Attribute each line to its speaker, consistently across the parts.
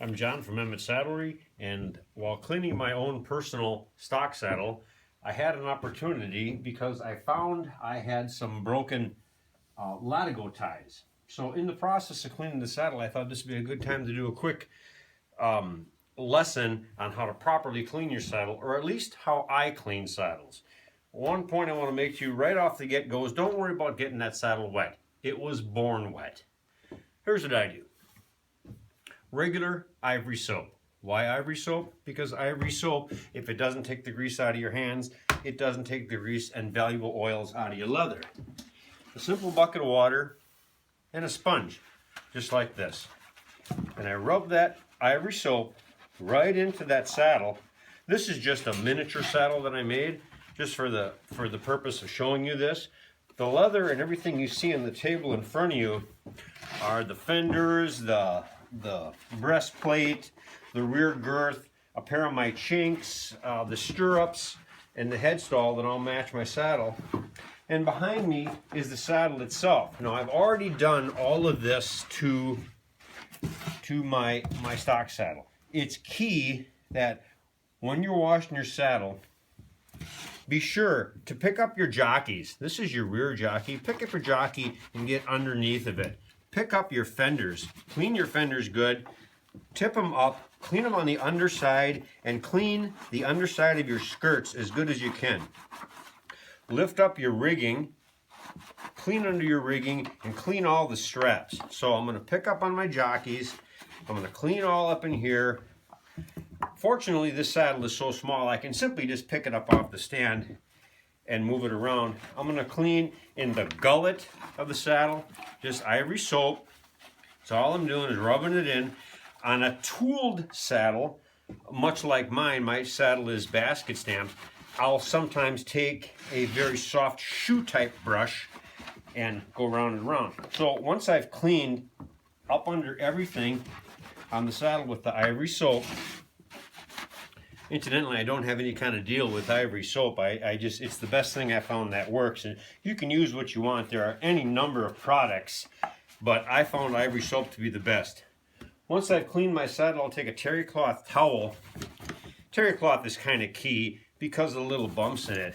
Speaker 1: I'm John from Emmett Saddlery, and while cleaning my own personal stock saddle, I had an opportunity because I found I had some broken latigo ties. So in the process of cleaning the saddle, I thought this would be a good time to do a quick lesson on how to properly clean your saddle, or at least how I clean saddles. One point I want to make to you right off the get-go is don't worry about getting that saddle wet. It was born wet. Here's what I do. Regular ivory soap. Why ivory soap? Because ivory soap, if it doesn't take the grease out of your hands, it doesn't take the grease and valuable oils out of your leather. A simple bucket of water and a sponge, just like this. And I rub that ivory soap right into that saddle. This is just a miniature saddle that I made, just for the purpose of showing you this. The leather and everything you see on the table in front of you are the fenders, the breastplate, the rear girth, a pair of my chinks, the stirrups, and the headstall that I'll match my saddle. And behind me is the saddle itself. Now I've already done all of this to my stock saddle. It's key that when you're washing your saddle, be sure to pick up your jockeys. This is your rear jockey. Pick up your jockey and get underneath of it. Pick up your fenders. Clean your fenders good. Tip them up. Clean them on the underside and clean the underside of your skirts as good as you can. Lift up your rigging. Clean under your rigging and clean all the straps. So I'm going to pick up on my jockeys. I'm going to clean all up in here. Fortunately, this saddle is so small I can simply just pick it up off the stand and move it around. I'm going to clean in the gullet of the saddle, just ivory soap. So all I'm doing is rubbing it in. On a tooled saddle, much like mine, my saddle is basket stamped, I'll sometimes take a very soft shoe type brush and go round and round. So once I've cleaned up under everything on the saddle with the ivory soap, incidentally, I don't have any kind of deal with ivory soap. It's the best thing I found that works. And you can use what you want. There are any number of products, but I found ivory soap to be the best. Once I've cleaned my saddle, I'll take a terry cloth towel. Terry cloth is kind of key because of the little bumps in it.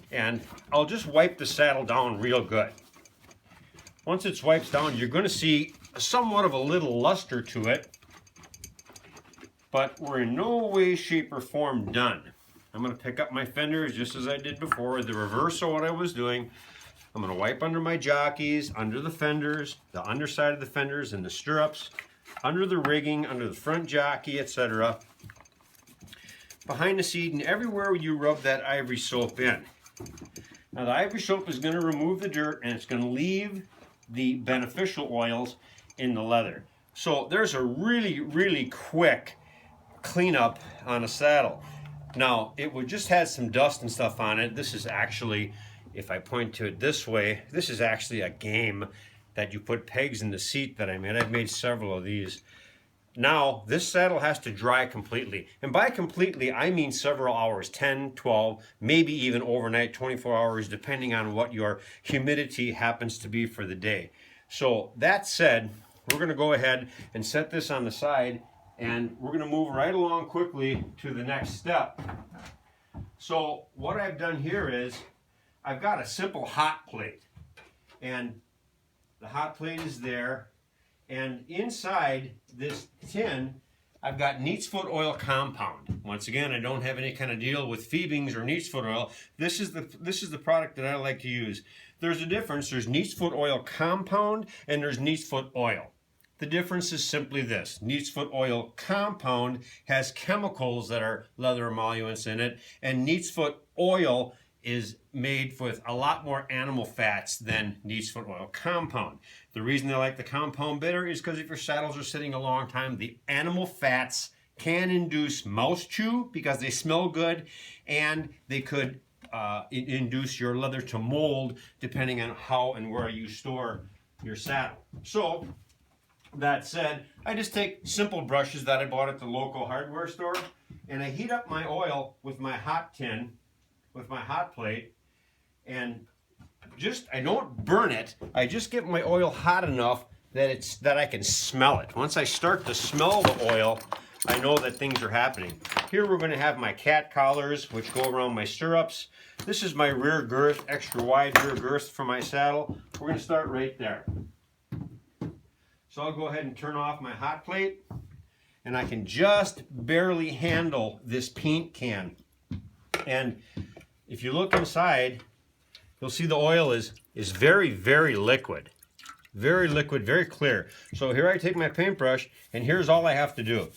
Speaker 1: And I'll just wipe the saddle down real good. Once it's wiped down, you're going to see somewhat of a little luster to it. But we're in no way, shape, or form done. I'm going to pick up my fenders just as I did before, the reverse of what I was doing. I'm going to wipe under my jockeys, under the fenders, the underside of the fenders and the stirrups, under the rigging, under the front jockey, etc. Behind the seat and everywhere you rub that ivory soap in. Now the ivory soap is going to remove the dirt and it's going to leave the beneficial oils in the leather. So there's a really, really quick cleanup on a saddle. Now it would just have some dust and stuff on it. This is actually, if I point to it this way, this is actually a game that you put pegs in the seat that I made. I've made several of these. Now this saddle has to dry completely, and by completely I mean several hours, 10, 12, maybe even overnight, 24 hours, depending on what your humidity happens to be for the day. So that said, we're going to go ahead and set this on the side, and we're going to move right along quickly to the next step. So what I've done here is I've got a simple hot plate, and the hot plate is there, and inside this tin I've got Neat's Foot Oil Compound. Once again, I don't have any kind of deal with Phoebings or Neat's Foot Oil. This is the product that I like to use. There's a difference. There's Neat's Foot Oil Compound and there's Neat's Foot Oil. The difference is simply this. Neat's Foot Oil Compound has chemicals that are leather emollients in it, and Neat's Foot Oil is made with a lot more animal fats than Neat's Foot Oil Compound. The reason I like the compound better is because if your saddles are sitting a long time, the animal fats can induce mouse chew because they smell good, and they could induce your leather to mold depending on how and where you store your saddle. So that said, I just take simple brushes that I bought at the local hardware store, and I heat up my oil with my hot tin, with my hot plate, and I don't burn it. I just get my oil hot enough that I can smell it. Once I start to smell the oil, I know that things are happening. Here we're going to have my cat collars, which go around my stirrups. This is my rear girth, extra wide rear girth for my saddle. We're going to start right there. So I'll go ahead and turn off my hot plate, and I can just barely handle this paint can. And if you look inside, you'll see the oil is very, very liquid. Very liquid, very clear. So here I take my paintbrush, and here's all I have to do.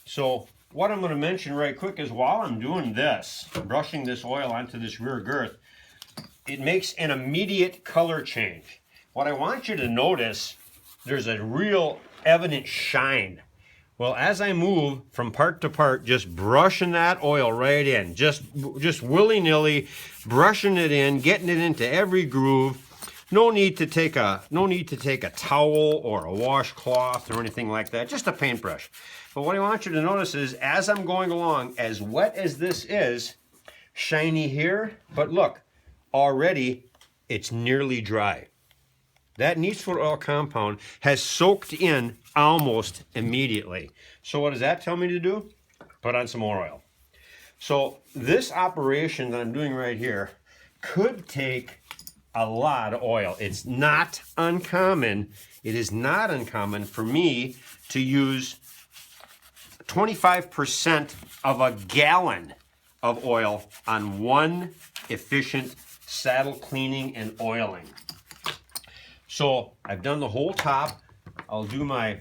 Speaker 1: So what I'm going to mention right quick is while I'm doing this, brushing this oil onto this rear girth, it makes an immediate color change. What I want you to notice, there's a real evident shine. Well, as I move from part to part, just brushing that oil right in, just willy-nilly brushing it in, getting it into every groove. No need to take a towel or a washcloth or anything like that, just a paintbrush. But what I want you to notice is as I'm going along, as wet as this is, shiny here, but look, already it's nearly dry. That Neatsfoot oil compound has soaked in almost immediately. So what does that tell me to do? Put on some more oil. So this operation that I'm doing right here could take a lot of oil. It's not uncommon. It is not uncommon for me to use 25% of a gallon of oil on one efficient saddle cleaning and oiling. So I've done the whole top. I'll do my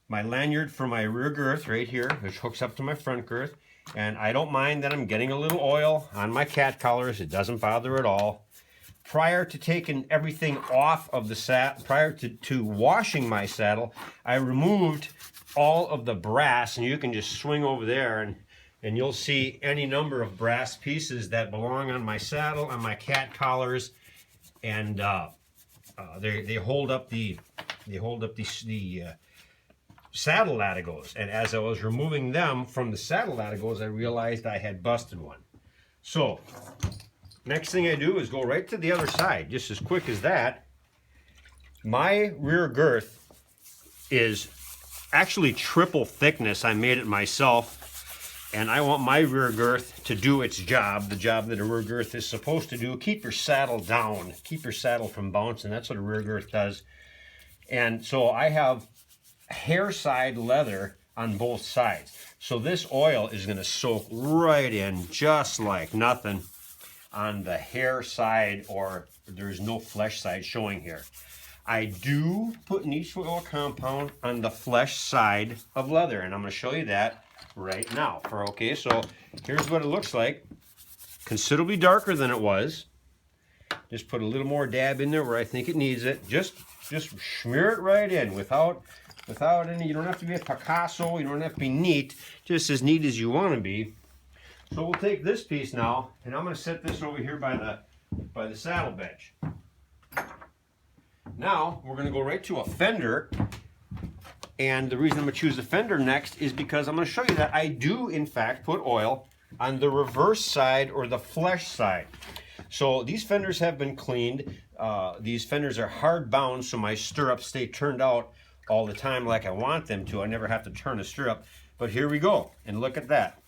Speaker 1: lanyard for my rear girth right here, which hooks up to my front girth. And I don't mind that I'm getting a little oil on my cat collars. It doesn't bother at all. Prior to taking everything off of the saddle, prior to washing my saddle, I removed all of the brass, and you can just swing over there and you'll see any number of brass pieces that belong on my saddle, on my cat collars, and they hold up the saddle latigos. And as I was removing them from the saddle latigos, I realized I had busted one. So next thing I do is go right to the other side, just as quick as that. My rear girth is actually triple thickness. I made it myself, and I want my rear girth to do its job, the job that a rear girth is supposed to do. Keep your saddle down, keep your saddle from bouncing. That's what a rear girth does. And so I have hair side leather on both sides. So this oil is going to soak right in just like nothing on the hair side, or there's no flesh side showing here. I do put Neatsfoot oil compound on the flesh side of leather, and I'm going to show you that right now. Okay, so here's what it looks like. Considerably darker than it was. Just put a little more dab in there where I think it needs it. Just smear it right in without any. You don't have to be a Picasso. You don't have to be neat. Just as neat as you want to be. So we'll take this piece now, and I'm going to set this over here by the saddle bench. Now we're going to go right to a fender, and the reason I'm going to choose a fender next is because I'm going to show you that I do in fact put oil on the reverse side or the flesh side. So these fenders have been cleaned. These fenders are hard bound, so my stirrups stay turned out all the time like I want them to. I never have to turn a stirrup. But here we go, and look at that.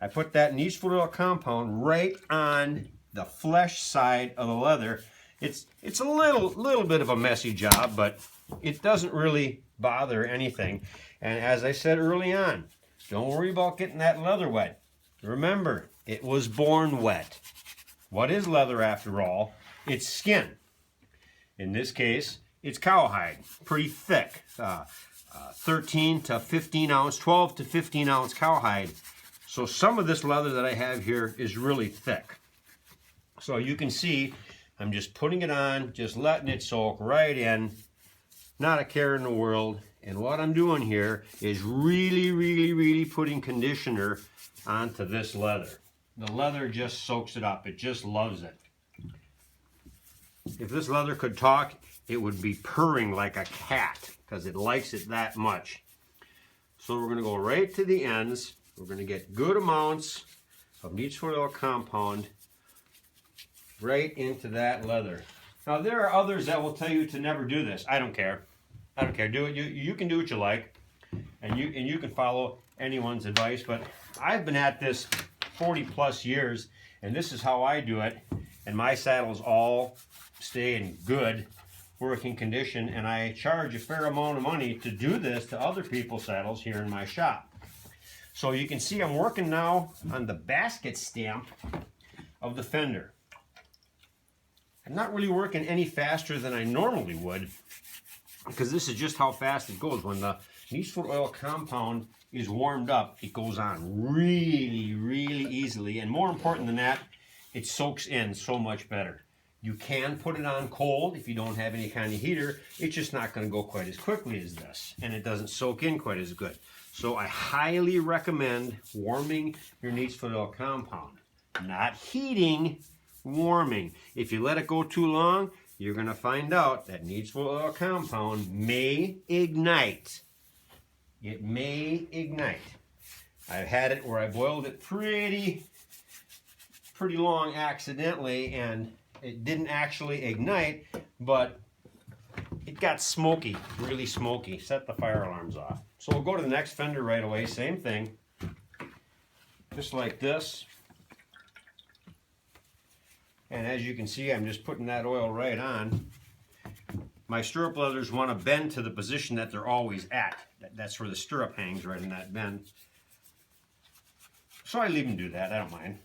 Speaker 1: I put that Neatsfoot oil compound right on the flesh side of the leather. It's a little bit of a messy job, but it doesn't really bother anything. And as I said early on, don't worry about getting that leather wet. Remember, it was born wet. What is leather after all? It's skin. In this case, it's cowhide, pretty thick, 13 to 15 ounce, 12 to 15 ounce cowhide. So some of this leather that I have here is really thick. So you can see I'm just putting it on, just letting it soak right in, not a care in the world. And what I'm doing here is really putting conditioner onto this leather. The leather just soaks it up. It just loves it. If this leather could talk, it would be purring like a cat because it likes it that much. So we're going to go right to the ends. We're going to get good amounts of Neatsfoot oil compound right into that leather. Now there are others that will tell you to never do this. I don't care. I don't care. Do it. You can do what you like, and you can follow anyone's advice. But I've been at this 40 plus years, and this is how I do it. And my saddles all stay in good working condition, and I charge a fair amount of money to do this to other people's saddles here in my shop. So you can see I'm working now on the basket stamp of the fender. I'm not really working any faster than I normally would, because this is just how fast it goes. When the Neatsfoot oil compound is warmed up, it goes on really, really easily. And more important than that, it soaks in so much better. You can put it on cold if you don't have any kind of heater. It's just not going to go quite as quickly as this, and it doesn't soak in quite as good. So I highly recommend warming your Neatsfoot oil compound. Not heating, warming. If you let it go too long, you're going to find out that Neatsfoot oil compound may ignite. It may ignite. I've had it where I boiled it pretty long accidentally, and it didn't actually ignite, but it got smoky, really smoky. Set the fire alarms off. So we'll go to the next fender right away, same thing. Just like this. And as you can see, I'm just putting that oil right on. My stirrup leathers want to bend to the position that they're always at. That's where the stirrup hangs, right in that bend. So I leave them do that, I don't mind.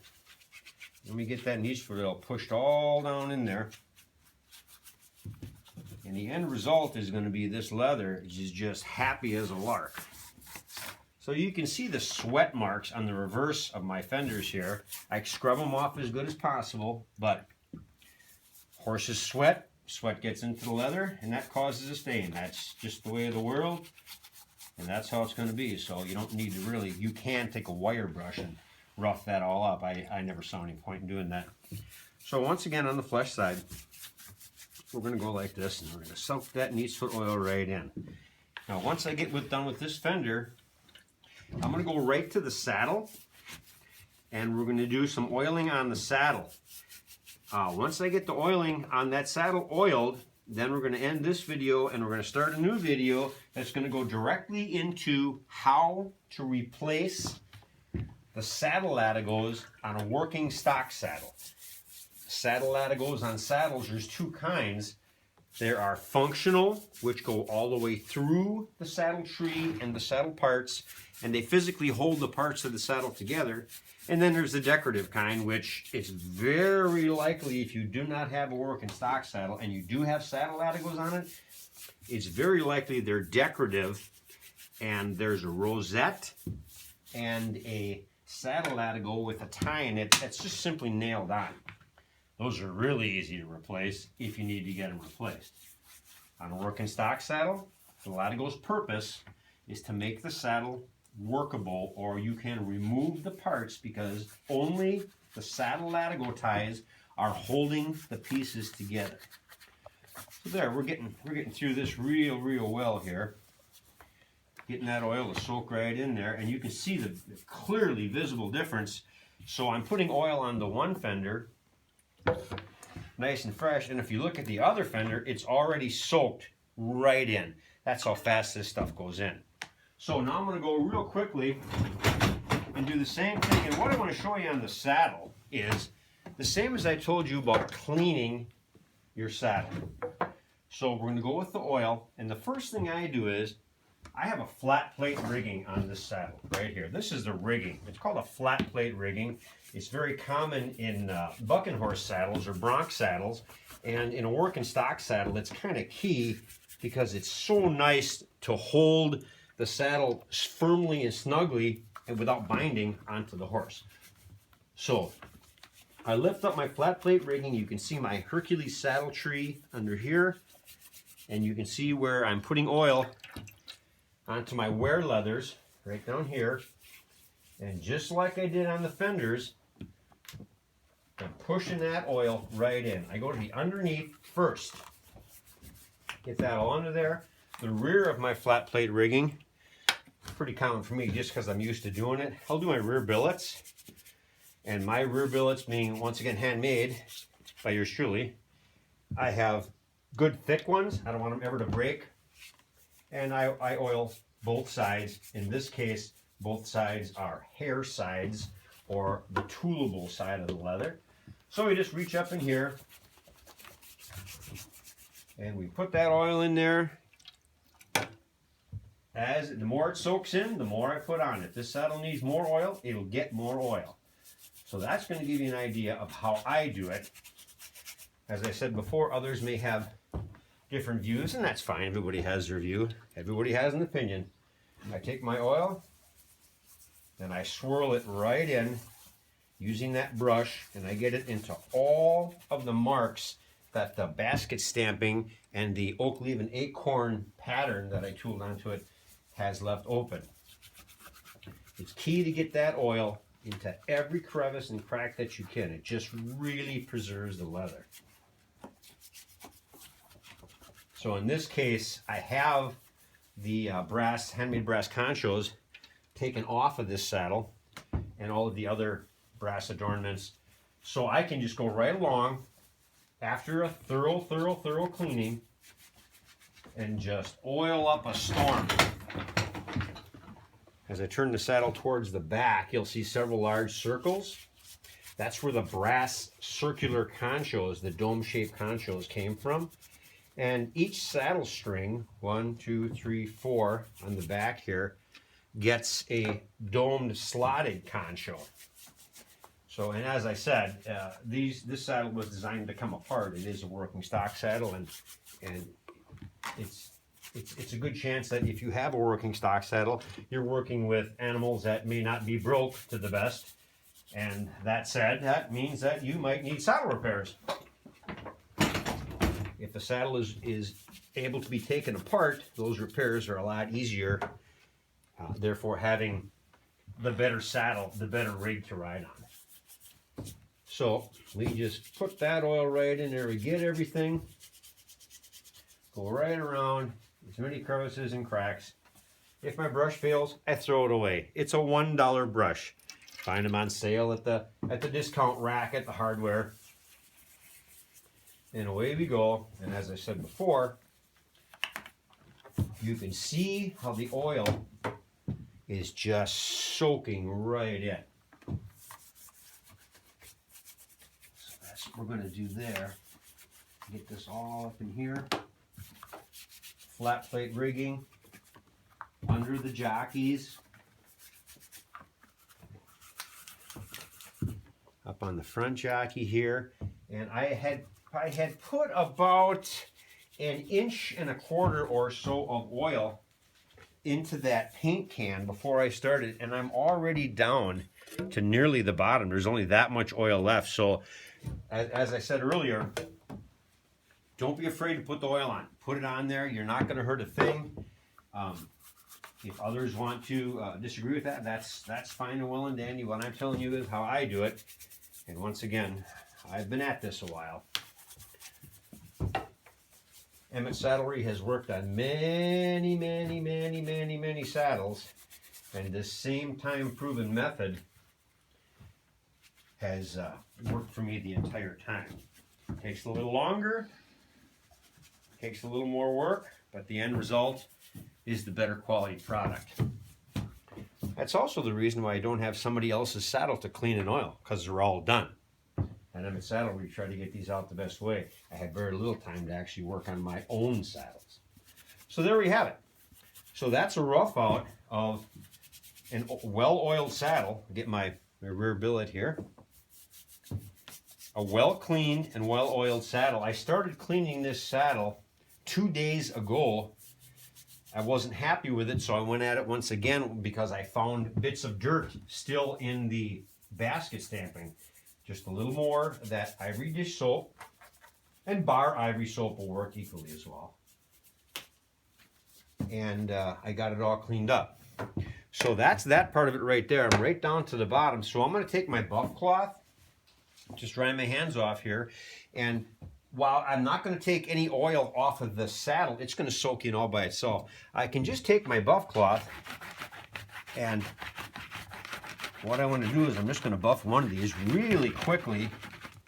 Speaker 1: Let me get that Neatsfoot oil pushed all down in there. And the end result is going to be this leather is just happy as a lark. So you can see the sweat marks on the reverse of my fenders here. I scrub them off as good as possible, but horses sweat, sweat gets into the leather, and that causes a stain. That's just the way of the world, and that's how it's going to be. So you don't need to really, you can take a wire brush and rough that all up. I never saw any point in doing that. So once again on the flesh side, we're going to go like this, and we're going to soak that Neatsfoot oil right in. Now once I get done with this fender, I'm going to go right to the saddle, and we're going to do some oiling on the saddle. Once I get the oiling on that saddle oiled, then we're going to end this video, and we're going to start a new video that's going to go directly into how to replace the saddle latigos on a working stock saddle. Saddle latigos on saddles, there's two kinds. There are functional, which go all the way through the saddle tree and the saddle parts, and they physically hold the parts of the saddle together. And then there's the decorative kind, which it's very likely, if you do not have a working stock saddle and you do have saddle latigos on it, it's very likely they're decorative, and there's a rosette and a saddle latigo with a tie in it that's just simply nailed on. Those are really easy to replace if you need to get them replaced. On a working stock saddle, the latigo's purpose is to make the saddle workable, or you can remove the parts because only the saddle latigo ties are holding the pieces together. So there, we're getting through this real well here. Getting that oil to soak right in there, and you can see the clearly visible difference. So I'm putting oil on the one fender, nice and fresh, and if you look at the other fender, it's already soaked right in. That's how fast this stuff goes in. So now I'm going to go real quickly and do the same thing, and what I want to show you on the saddle is the same as I told you about cleaning your saddle. So we're going to go with the oil, and the first thing I do is I have a flat plate rigging on this saddle right here. This is the rigging. It's called a flat plate rigging. It's very common in bucking horse saddles or bronc saddles, and in a working stock saddle it's kind of key because it's so nice to hold the saddle firmly and snugly and without binding onto the horse. So I lift up my flat plate rigging. You can see my Hercules saddle tree under here, and you can see where I'm putting oil onto my wear leathers right down here, and just like I did on the fenders, I'm pushing that oil right in. I go to the underneath first, get that all under there. The rear of my flat plate rigging, pretty common for me just because I'm used to doing it. I'll do my rear billets, and my rear billets being once again handmade by yours truly. I have good thick ones. I don't want them ever to break. And I oil both sides. In this case, both sides are hair sides, or the toolable side of the leather. So we just reach up in here and we put that oil in there. As the more it soaks in, the more I put on it. If this saddle needs more oil, it'll get more oil. So that's going to give you an idea of how I do it. As I said before, others may have different views, and that's fine. Everybody has their view. Everybody has an opinion. I take my oil and I swirl it right in using that brush, and I get it into all of the marks that the basket stamping and the oak leaf and acorn pattern that I tooled onto it has left open. It's key to get that oil into every crevice and crack that you can. It just really preserves the leather. So in this case, I have the handmade brass conchos taken off of this saddle and all of the other brass adornments. So I can just go right along after a thorough cleaning and just oil up a storm. As I turn the saddle towards the back, you'll see several large circles. That's where the brass circular conchos, the dome-shaped conchos, came from. And each saddle string, 1, 2, 3, 4 on the back here, gets a domed slotted concho. So, and as I said, this saddle was designed to come apart. It is a working stock saddle, and it's a good chance that if you have a working stock saddle, you're working with animals that may not be broke to the best. And that said, that means that you might need saddle repairs. If the saddle is able to be taken apart, those repairs are a lot easier. Therefore, having the better saddle, the better rig to ride on. So we just put that oil right in there. We get everything. Go right around as many crevices and cracks. If my brush fails, I throw it away. It's a $1 brush. Find them on sale at the discount rack at the hardware. And away we go. And as I said before, you can see how the oil is just soaking right in. So that's what we're going to do there. Get this all up in here. Flat plate rigging under the jockeys. Up on the front jockey here. And I had put about 1.25 inches or so of oil into that paint can before I started, and I'm already down to nearly the bottom. There's only that much oil left. So as I said earlier, don't be afraid to put the oil on. Put it on there. You're not going to hurt a thing. If others want to disagree with that, that's fine and well and dandy. What I'm telling you is how I do it. And once again, I've been at this a while. Emmett Saddlery has worked on many saddles, and this same time-proven method has worked for me the entire time. It takes a little longer, takes a little more work, but the end result is the better quality product. That's also the reason why I don't have somebody else's saddle to clean and oil, because they're all done. And Emmett Saddlery try to get these out the best way. I had very little time to actually work on my own saddles. So there we have it. So that's a rough out of a well-oiled saddle. Get my rear billet here. A well-cleaned and well-oiled saddle. I started cleaning this saddle 2 days ago. I wasn't happy with it, so I went at it once again because I found bits of dirt still in the basket stamping. Just a little more of that ivory dish soap, and bar ivory soap will work equally as well. And I got it all cleaned up. So that's that part of it right there. I'm right down to the bottom. So I'm going to take my buff cloth, just drying my hands off here, and while I'm not going to take any oil off of the saddle, it's going to soak in all by itself. I can just take my buff cloth, and what I want to do is I'm just going to buff one of these really quickly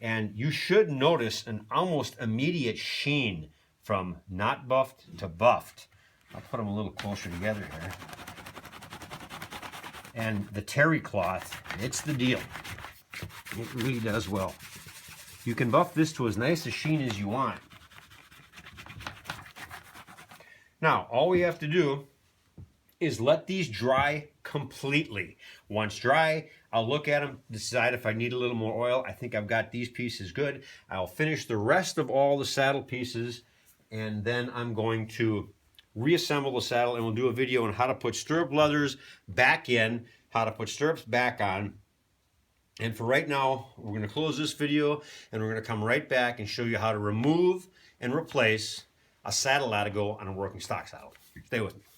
Speaker 1: And you should notice an almost immediate sheen from not buffed to buffed. I'll put them a little closer together here. And the terry cloth, it's the deal. It really does well. You can buff this to as nice a sheen as you want. Now, all we have to do is let these dry completely. Once dry, I'll look at them, decide if I need a little more oil. I think I've got these pieces good. I'll finish the rest of all the saddle pieces, and then I'm going to reassemble the saddle, and we'll do a video on how to put stirrup leathers back in, how to put stirrups back on. And for right now, we're going to close this video, and we're going to come right back and show you how to remove and replace a saddle latigo on a working stock saddle. Stay with me.